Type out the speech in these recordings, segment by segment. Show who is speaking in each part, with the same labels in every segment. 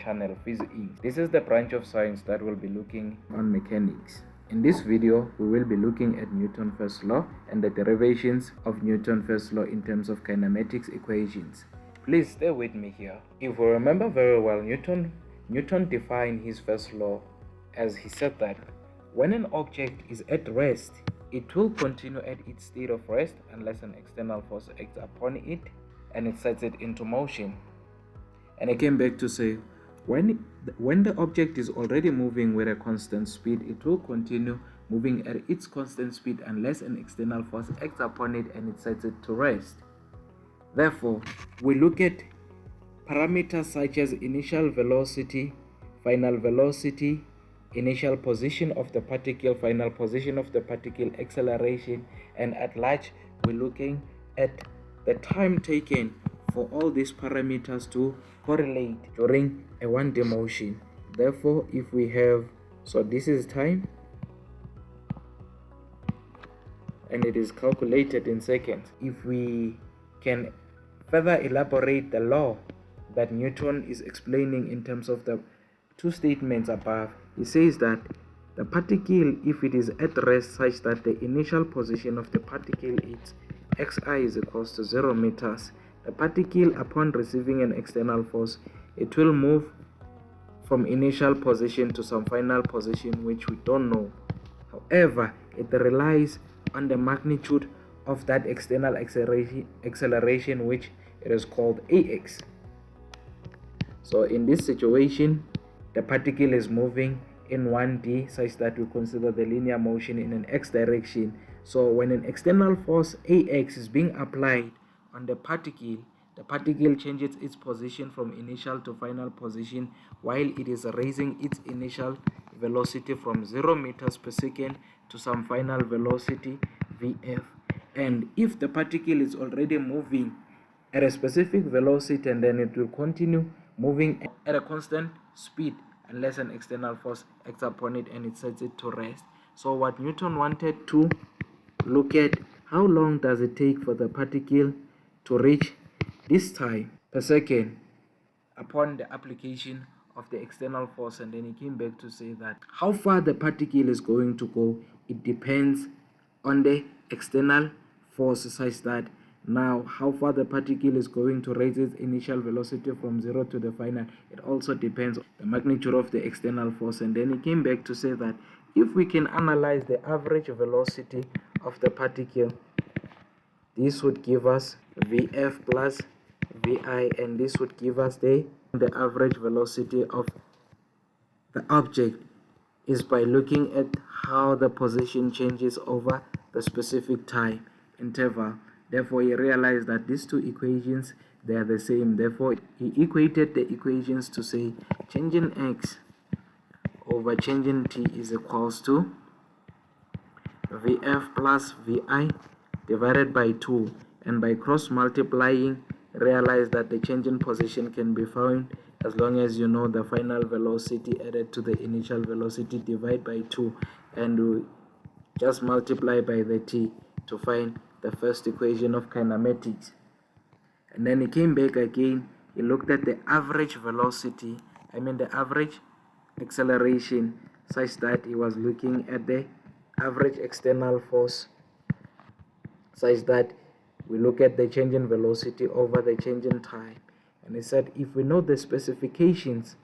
Speaker 1: channel Phys-Ics. This is the branch of science that will be looking on mechanics. In this video, we will be looking at Newton's first law and the derivations of Newton's first law in terms of kinematics equations. Please stay with me here. If we remember very well, Newton defined his first law as he said that when an object is at rest, it will continue at its state of rest unless an external force acts upon it and it sets it into motion. And I came back to say, when the object is already moving with a constant speed, it will continue moving at its constant speed unless an external force acts upon it and it sets it to rest. Therefore, we look at parameters such as initial velocity, final velocity, initial position of the particle, final position of the particle, acceleration, and at large we're looking at the time taken for all these parameters to correlate during a 1D motion. Therefore, if we have, so this is time and it is calculated in seconds. If we can further elaborate the law that Newton is explaining in terms of the two statements above, he says that the particle, if it is at rest such that the initial position of the particle is xi is equals to 0 meters, the particle upon receiving an external force, it will move from initial position to some final position which we don't know. However, it relies on the magnitude of that external acceleration which it is called ax. So in this situation, the particle is moving in 1D such that we consider the linear motion in an x direction. So when an external force ax is being applied on the particle changes its position from initial to final position while it is raising its initial velocity from 0 meters per second to some final velocity vf. And if the particle is already moving at a specific velocity, and then it will continue moving at a constant speed unless an external force acts upon it and it sets it to rest. So what Newton wanted to look at, how long does it take for the particle to reach this time per second upon the application of the external force, and then he came back to say that how far the particle is going to go, it depends on the external force such that now how far the particle is going to raise its initial velocity from 0 to the final, it also depends on the magnitude of the external force. And then he came back to say that if we can analyze the average velocity of the particle, this would give us Vf plus Vi, and this would give us the average velocity of the object is by looking at how the position changes over the specific time interval. Therefore, he realized that these two equations, they are the same. Therefore, he equated the equations to say change in x over change in t is equals to Vf plus Vi divided by 2, and by cross multiplying, realize that the change in position can be found as long as you know the final velocity added to the initial velocity, divide by 2, and we just multiply by the t to find the first equation of kinematics. And then he came back again, he looked at the average velocity, the average acceleration, such that he was looking at the average external force, such that we look at the change in velocity over the change in time. And he said if we know the specifications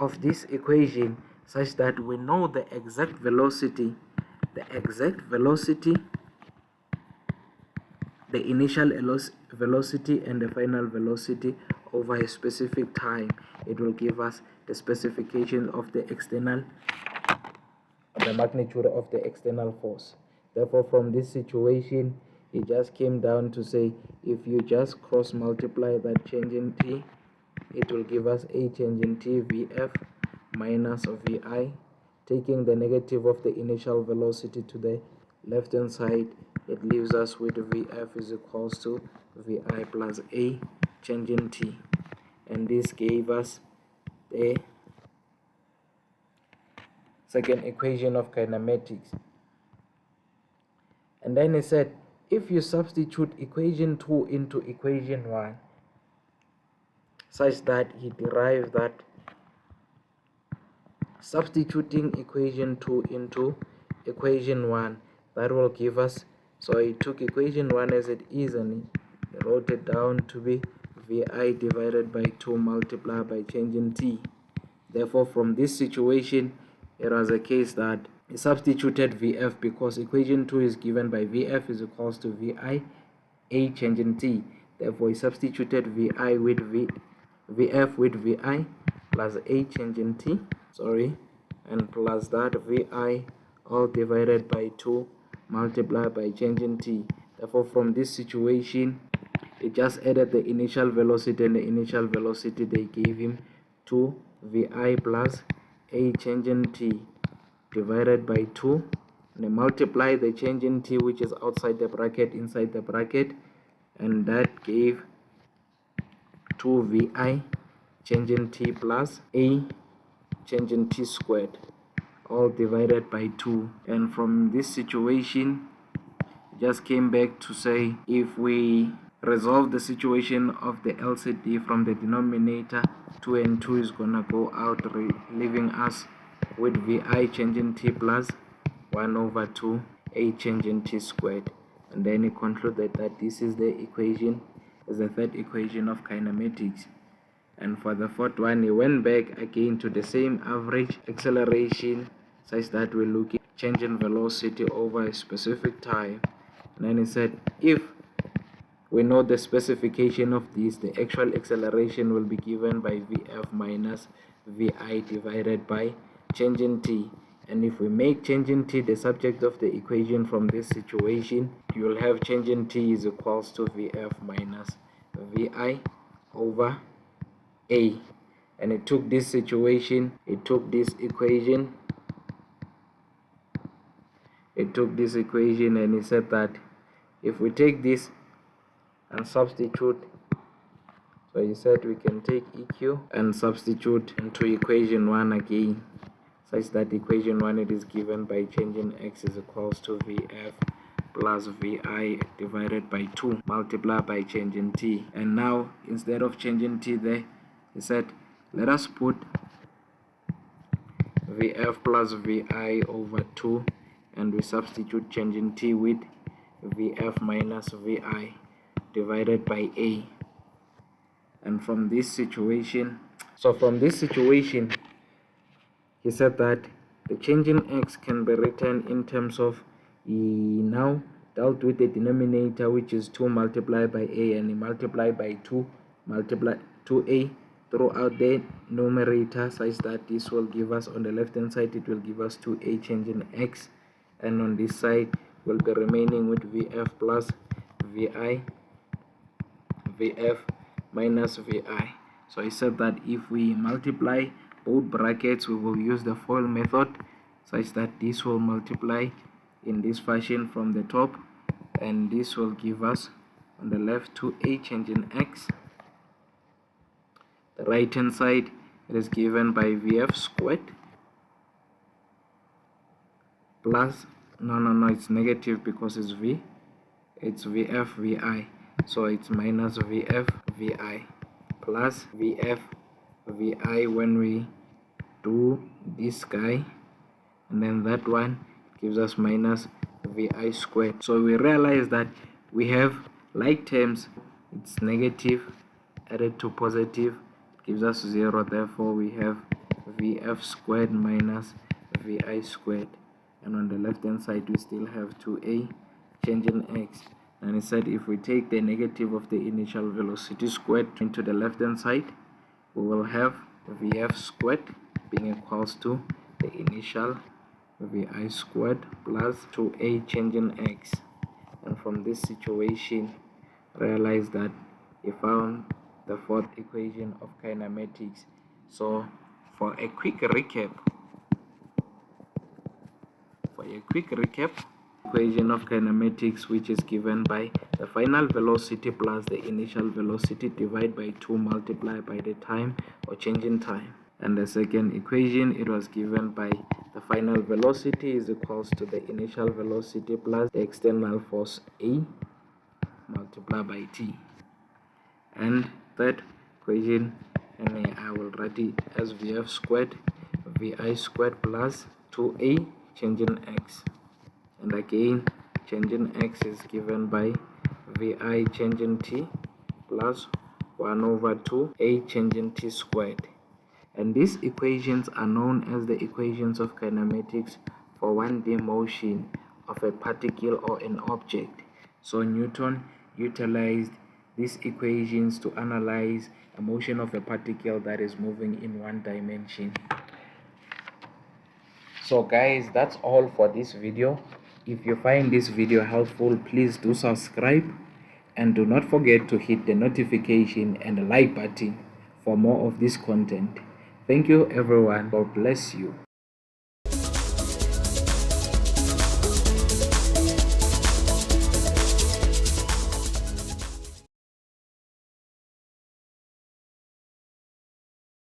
Speaker 1: of this equation such that we know the exact velocity, the initial velocity and the final velocity over a specific time, it will give us the specification of the magnitude of the external force. Therefore, from this situation, it just came down to say if you just cross multiply that change in t, it will give us a change in t Vf minus Vi. Taking the negative of the initial velocity to the left hand side, it leaves us with Vf is equals to Vi plus a change in t, and this gave us the second equation of kinematics. And then he said if you substitute equation 2 into equation 1 such that he derived that substituting equation 2 into equation 1, that will give us, so I took equation 1 as it is and wrote it down to be Vi divided by 2 multiplied by changing t. Therefore, from this situation, it was a case that we substituted Vf because equation 2 is given by Vf is equals to Vi a changing t. Therefore, we substituted Vi with Vf with Vi plus a changing t, and plus that Vi all divided by 2 multiplied by changing t. Therefore, from this situation, it just added the initial velocity, and the initial velocity they gave him 2 Vi plus a changing t divided by 2, and they multiply the change in t which is outside the bracket inside the bracket, and that gave 2 Vi change in t plus a change in t squared all divided by 2. And from this situation, just came back to say if we resolve the situation of the LCD from the denominator, 2 and 2 is gonna go out, leaving us with Vi changing t plus 1 over 2 a changing t squared. And then he concluded that this is the equation, is the third equation of kinematics. And for the fourth one, he went back again to the same average acceleration, such that we're looking at change in velocity over a specific time. And then he said if we know the specification of this, the actual acceleration will be given by Vf minus Vi divided by change in t. And if we make change in t the subject of the equation from this situation, you will have change in t is equals to Vf minus Vi over a. And it took this situation, it took this equation, and he said that if we take this and substitute, so he said we can take EQ and substitute into equation 1 again, such that equation 1 it is given by changing x is equals to Vf plus Vi divided by 2 multiplied by changing t. And now instead of changing t there, he said let us put Vf plus Vi over 2, and we substitute changing t with Vf minus Vi divided by a. And from this situation, he said that the change in x can be written in terms of, he now dealt with the denominator which is 2 multiplied by a, and he multiplied by 2 multiplied 2a throughout the numerator, such that this will give us, on the left hand side it will give us 2a change in x, and on this side will be remaining with Vf plus Vf minus Vi. So I said that if we multiply both brackets, we will use the FOIL method, such that this will multiply in this fashion from the top, and this will give us on the left 2a change in x. The right hand side, it is given by Vf squared plus, no, it's negative because it's Vf Vi, so it's minus Vf Vi plus Vf Vi when we do this guy, and then that one gives us minus Vi squared. So we realize that we have like terms, it's negative added to positive gives us 0, therefore we have Vf squared minus Vi squared, and on the left hand side we still have 2a change in x. And he said if we take the negative of the initial velocity squared into the left hand side, we will have Vf squared being equals to the initial Vi squared plus 2a change in x. And from this situation, realize that he found the fourth equation of kinematics. So for a quick recap, equation of kinematics, which is given by the final velocity plus the initial velocity divided by 2 multiplied by the time or change in time. And the second equation, it was given by the final velocity is equals to the initial velocity plus the external force A multiplied by t. And third equation, and I will write it as Vf squared vi squared plus 2a changing x, and again changing x is given by vi changing t plus 1 over 2a changing t squared. And these equations are known as the equations of kinematics for 1D motion of a particle or an object. So Newton utilized these equations to analyze a motion of a particle that is moving in one dimension. So guys, that's all for this video. If you find this video helpful, please do subscribe and do not forget to hit the notification and the like button for more of this content. Thank you everyone. God bless you.